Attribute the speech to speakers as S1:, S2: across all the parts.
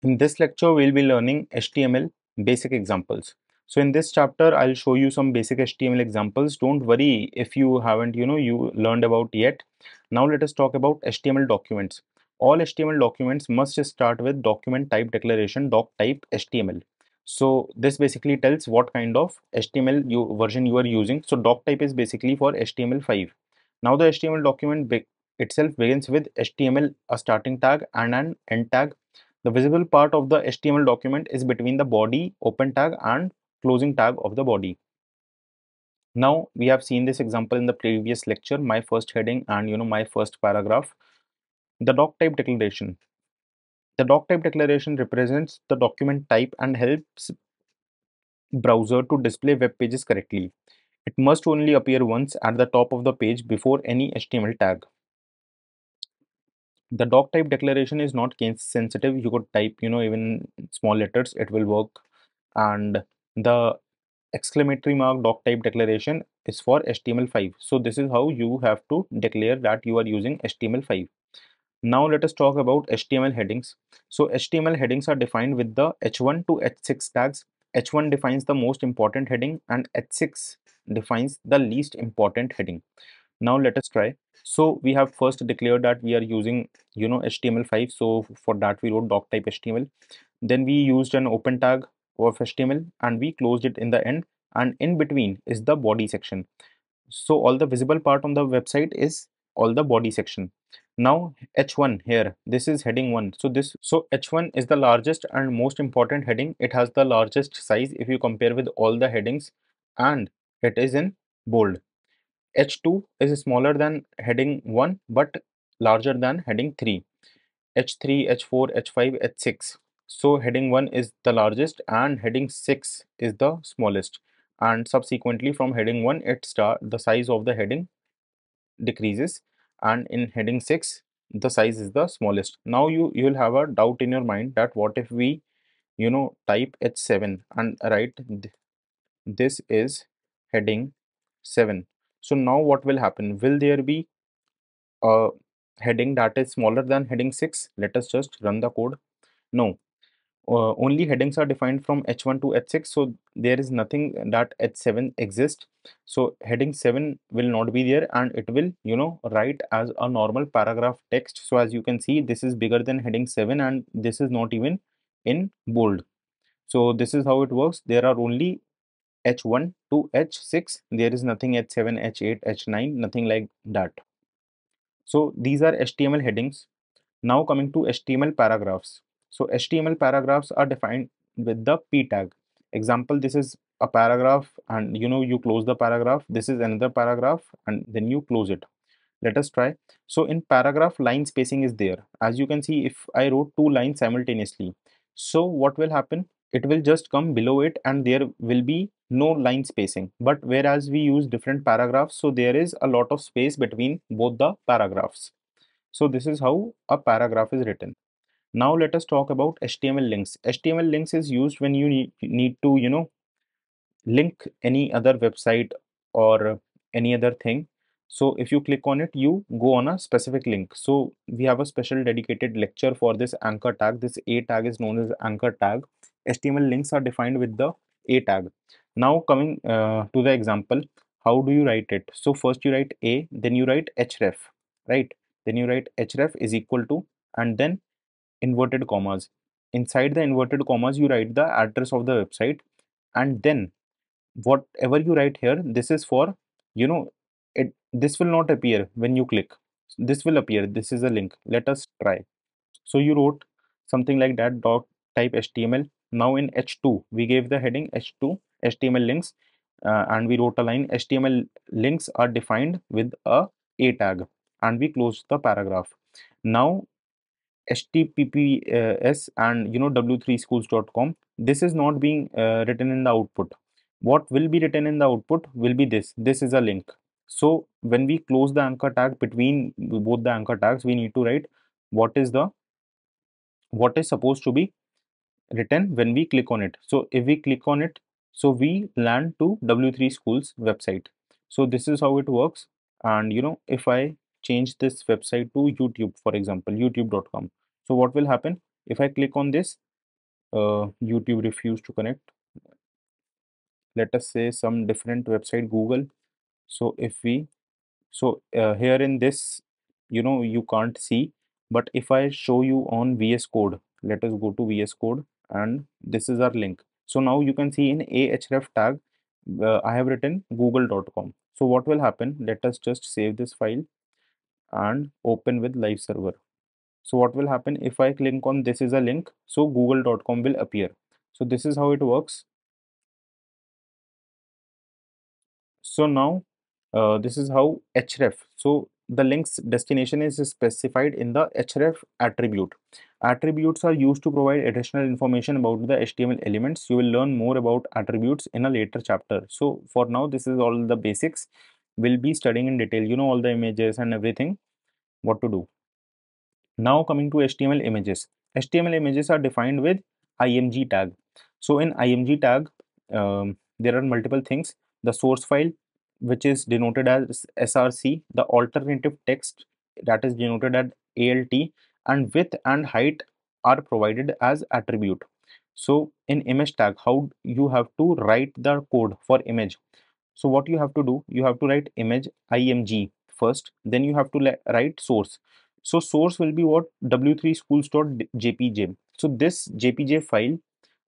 S1: In this lecture, we'll be learning HTML basic examples. So in this chapter, I'll show you some basic HTML examples. Don't worry if you haven't, you learned about yet. Now let us talk about HTML documents. All HTML documents must start with document type declaration doc type HTML. So this basically tells what kind of HTML version you are using. So doc type is basically for HTML5. Now the HTML document itself begins with HTML, a starting tag and an end tag. The visible part of the HTML document is between the body open tag and closing tag of the body. Now we have seen this example in the previous lecture, my first heading and my first paragraph. The doc type declaration. The doc type declaration represents the document type and helps browser to display web pages correctly. It must only appear once at the top of the page before any HTML tag. The doc type declaration is not case sensitive. You could type even small letters, it will work. And the exclamatory mark doc type declaration is for HTML5. So this is how you have to declare that you are using HTML5. Now let us talk about HTML headings. So HTML headings are defined with the h1 to h6 tags. H1 defines the most important heading and h6 defines the least important heading. Now let us try. So we have first declared that we are using HTML5. So for that we wrote doc type HTML. Then we used an open tag of HTML and we closed it in the end, and in between is the body section. So all the visible part on the website is all the body section. Now h1 here, this is heading 1. So h1 is the largest and most important heading. It has the largest size if you compare with all the headings, and it is in bold. H2 is smaller than heading 1 but larger than heading 3. H3, H4, H5, H6. So heading 1 is the largest and heading 6 is the smallest, and subsequently from heading 1 the size of the heading decreases, and in heading 6 the size is the smallest. Now you will have a doubt in your mind that what if we type H7 and write this is heading 7. So now what will happen? Will there be a heading that is smaller than heading 6? Let us just run the code. No, only headings are defined from h1 to h6, so there is nothing that h7 exists. So heading 7 will not be there, and it will write as a normal paragraph text. So as you can see, this is bigger than heading 7 and this is not even in bold. So this is how it works. There are only h1 to h6. There is nothing h7, h8, h9, nothing like that. So these are HTML headings. Now coming to HTML paragraphs. So HTML paragraphs are defined with the p tag. Example, this is a paragraph and you close the paragraph. This is another paragraph and then you close it. Let us try. So in paragraph, line spacing is there. As you can see, if I wrote two lines simultaneously, so what will happen? It will just come below it and there will be no line spacing. But whereas we use different paragraphs, so there is a lot of space between both the paragraphs. So this is how a paragraph is written. Now let us talk about HTML links. HTML links is used when you need to link any other website or any other thing. So if you click on it, you go on a specific link. So we have a special dedicated lecture for this anchor tag. This a tag is known as anchor tag. HTML links are defined with the a tag. Now coming to the example, how do you write it? So first you write a, then you write href, right? Then you write href is equal to, and then inverted commas. Inside the inverted commas you write the address of the website, and then whatever you write here, this is for this will not appear when you click. This will appear. This is a link. Let us try. So you wrote something like that dot type html. Now in h2 we gave the heading h2 html links, and we wrote a line html links are defined with a tag, and we closed the paragraph. Now https and w3schools.com, this is not being written in the output. What will be written in the output will be this is a link. So when we close the anchor tag between both the anchor tags, we need to write what is supposed to be written when we click on it. So if we click on it, so we land to w3 schools website. So this is how it works. And if I change this website to youtube, for example youtube.com, so what will happen? If I click on this, YouTube refused to connect. Let us say some different website, Google. So if we, here in this, you can't see, but if I show you on VS Code, let us go to VS Code, and this is our link. So now you can see in ahref tag, I have written google.com. So what will happen? Let us just save this file and open with live server. So what will happen if I click on this is a link? So google.com will appear. So this is how it works. So now this is how href. So the link's destination is specified in the href attribute. Attributes are used to provide additional information about the HTML elements. You will learn more about attributes in a later chapter. So for now, this is all the basics. We'll be studying in detail, all the images and everything, what to do. Now coming to HTML images. HTML images are defined with img tag. So in img tag, there are multiple things. The source file, which is denoted as src, the alternative text, that is denoted as alt, and width and height are provided as attribute. So in image tag, how you have to write the code for image? So what you have to do, you have to write image img first, then you have to write source. So source will be what? w3schools.jpg. So this jpg file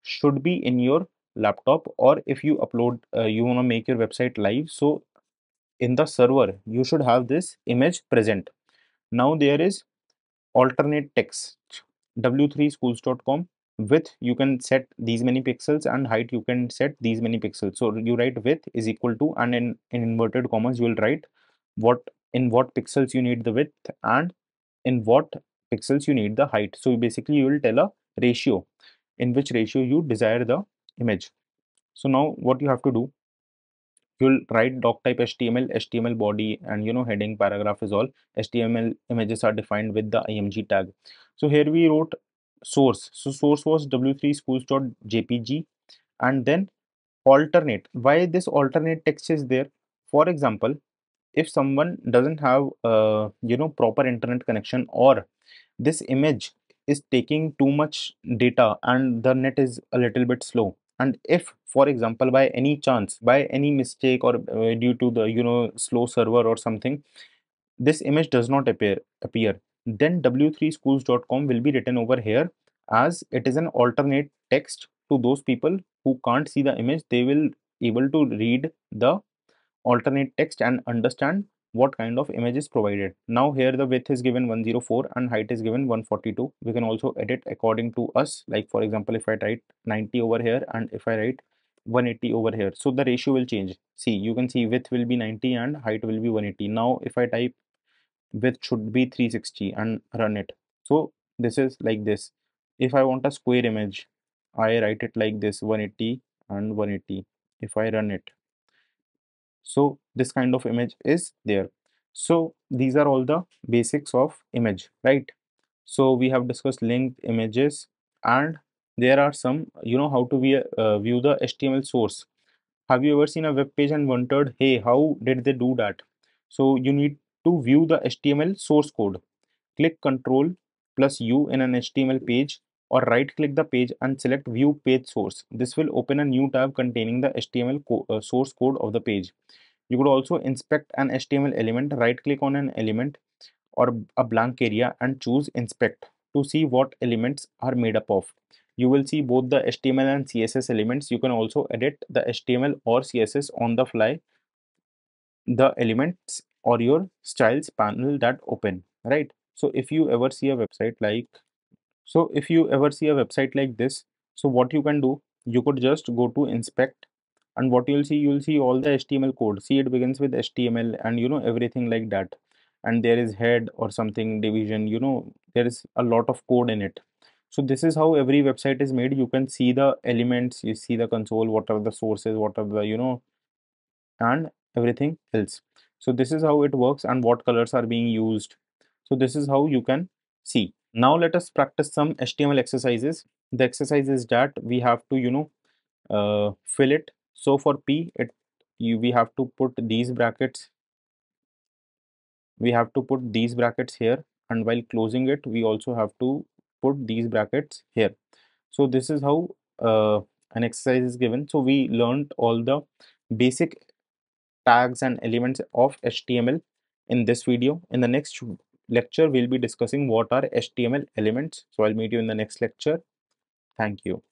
S1: should be in your laptop, or if you upload, you want to make your website live, so in the server you should have this image present. Now there is alternate text w3schools.com. Width you can set these many pixels, and height you can set these many pixels. So you write width is equal to, and in inverted commas you will write what, in what pixels you need the width and in what pixels you need the height. So basically you will tell a ratio, in which ratio you desire the image. So now what you have to do, you'll write doc type html, html body, and heading, paragraph is all. HTML images are defined with the img tag. So here we wrote source. So source was w3schools.jpg, and then alternate. Why this alternate text is there? For example, if someone doesn't have proper internet connection, or this image is taking too much data and the net is a little bit slow, and if for example by any chance, by any mistake, or due to the slow server or something, this image does not appear, then w3schools.com will be written over here, as it is an alternate text to those people who can't see the image. They will able to read the alternate text and understand what kind of image is provided. Now here the width is given 104 and height is given 142. We can also edit according to us. Like for example, if I write 90 over here and if I write 180 over here, so the ratio will change. See, you can see width will be 90 and height will be 180. Now if I type width should be 360 and run it, so this is like this. If I want a square image, I write it like this, 180 and 180. If I run it, so this kind of image is there. So these are all the basics of image, right? So we have discussed linked images, and there are some, how to view the HTML source. Have you ever seen a web page and wondered, hey, how did they do that? So you need to view the HTML source code. Click Ctrl plus U in an HTML page, or right click the page and select view page source. This will open a new tab containing the HTML source code of the page. You could also inspect an HTML element. Right click on an element or a blank area and choose inspect to see what elements are made up of. You will see both the HTML and CSS elements. You can also edit the HTML or CSS on the fly, the elements or your styles panel that open, right? So if you ever see a website like, this, so what you can do, you could just go to inspect, and what you'll see all the HTML code. See, it begins with HTML and everything like that, and there is head or something division, there is a lot of code in it. So this is how every website is made. You can see the elements, you see the console, what are the sources, what are the and everything else. So this is how it works and what colors are being used. So this is how you can see. Now let us practice some HTML exercises. The exercise is that we have to fill it. So for P, we have to put these brackets. We have to put these brackets here, and while closing it, we also have to put these brackets here. So this is how an exercise is given. So we learned all the basic tags and elements of HTML in this video. In the next lecture, we'll be discussing what are HTML elements. So I'll meet you in the next lecture. Thank you.